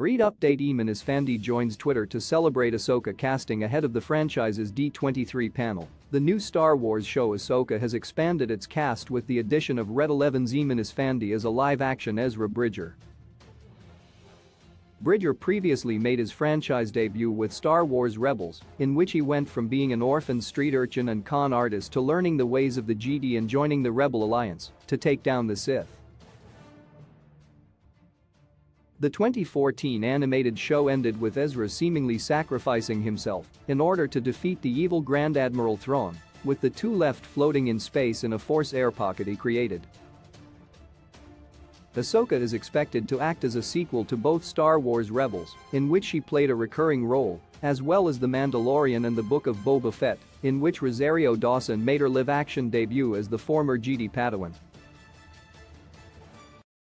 Read update. Eamon Esfandi joins Twitter to celebrate Ahsoka casting ahead of the franchise's D23 panel. The new Star Wars show Ahsoka has expanded its cast with the addition of Red 11's Eamon Esfandi as a live-action Ezra Bridger. Bridger previously made his franchise debut with Star Wars Rebels, in which he went from being an orphan street urchin and con artist to learning the ways of the Jedi and joining the Rebel Alliance to take down the Sith. The 2014 animated show ended with Ezra seemingly sacrificing himself in order to defeat the evil Grand Admiral Thrawn, with the two left floating in space in a Force air pocket he created. Ahsoka is expected to act as a sequel to both Star Wars Rebels, in which she played a recurring role, as well as The Mandalorian and the Book of Boba Fett, in which Rosario Dawson made her live-action debut as the former Jedi Padawan.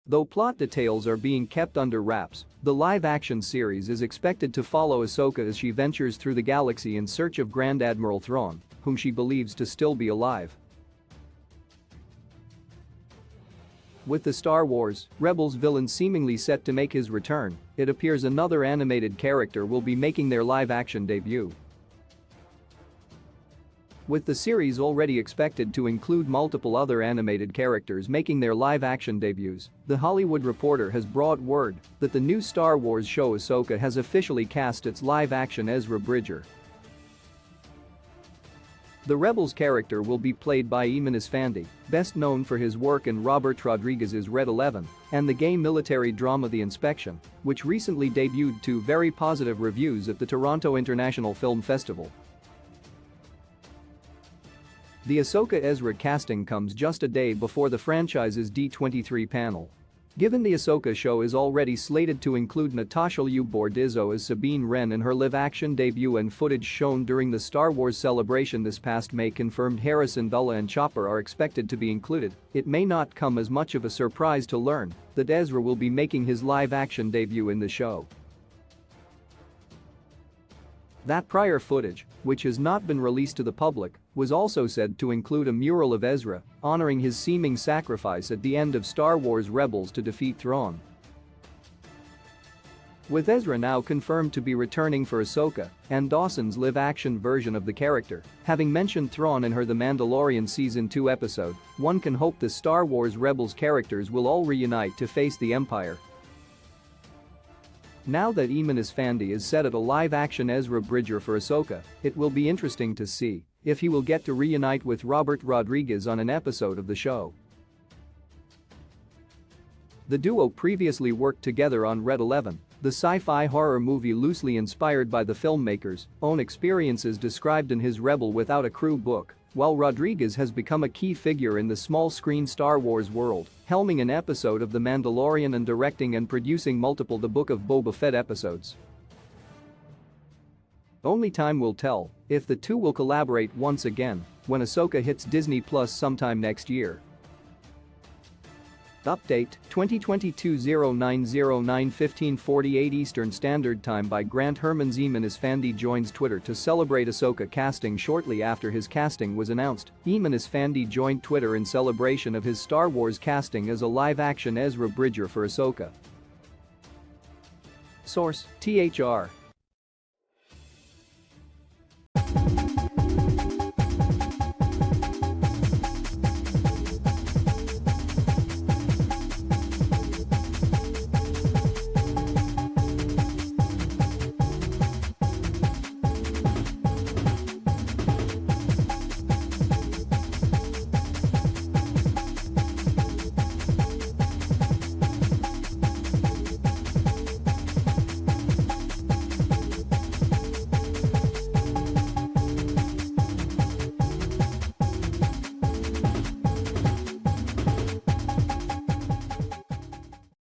Though plot details are being kept under wraps, the live-action series is expected to follow Ahsoka as she ventures through the galaxy in search of Grand Admiral Thrawn, whom she believes to still be alive. With the Star Wars Rebels villain seemingly set to make his return, it appears another animated character will be making their live-action debut. With the series already expected to include multiple other animated characters making their live-action debuts, The Hollywood Reporter has brought word that the new Star Wars show Ahsoka has officially cast its live-action Ezra Bridger. The Rebels character will be played by Eamon Esfandi, best known for his work in Robert Rodriguez's Red 11 and the gay military drama The Inspection, which recently debuted to very positive reviews at the Toronto International Film Festival. The Ahsoka Ezra casting comes just a day before the franchise's D23 panel. Given the Ahsoka show is already slated to include Natasha Liu Bordizzo as Sabine Wren in her live-action debut, and footage shown during the Star Wars celebration this past May confirmed Harrison Villa and Chopper are expected to be included, it may not come as much of a surprise to learn that Ezra will be making his live-action debut in the show. That prior footage, which has not been released to the public, was also said to include a mural of Ezra honoring his seeming sacrifice at the end of Star Wars Rebels to defeat Thrawn. With Ezra now confirmed to be returning for Ahsoka and Dawson's live-action version of the character having mentioned Thrawn in her The Mandalorian Season 2 episode, one can hope the Star Wars Rebels characters will all reunite to face the Empire. Now that Eamon Esfandi is set at a live-action Ezra Bridger for Ahsoka, it will be interesting to see if he will get to reunite with Robert Rodriguez on an episode of the show. The duo previously worked together on Red 11, the sci-fi horror movie loosely inspired by the filmmaker's own experiences described in his Rebel Without a Crew book, while Rodriguez has become a key figure in the small-screen Star Wars world, helming an episode of The Mandalorian and directing and producing multiple The Book of Boba Fett episodes. Only time will tell if the two will collaborate once again when Ahsoka hits Disney Plus sometime next year. Update 2022-09-09-1548 Eastern Standard Time by Grant Hermans. Eamon Esfandi joins Twitter to celebrate Ahsoka casting shortly after his casting was announced. Eamon Esfandi joined Twitter in celebration of his Star Wars casting as a live-action Ezra Bridger for Ahsoka. Source: THR.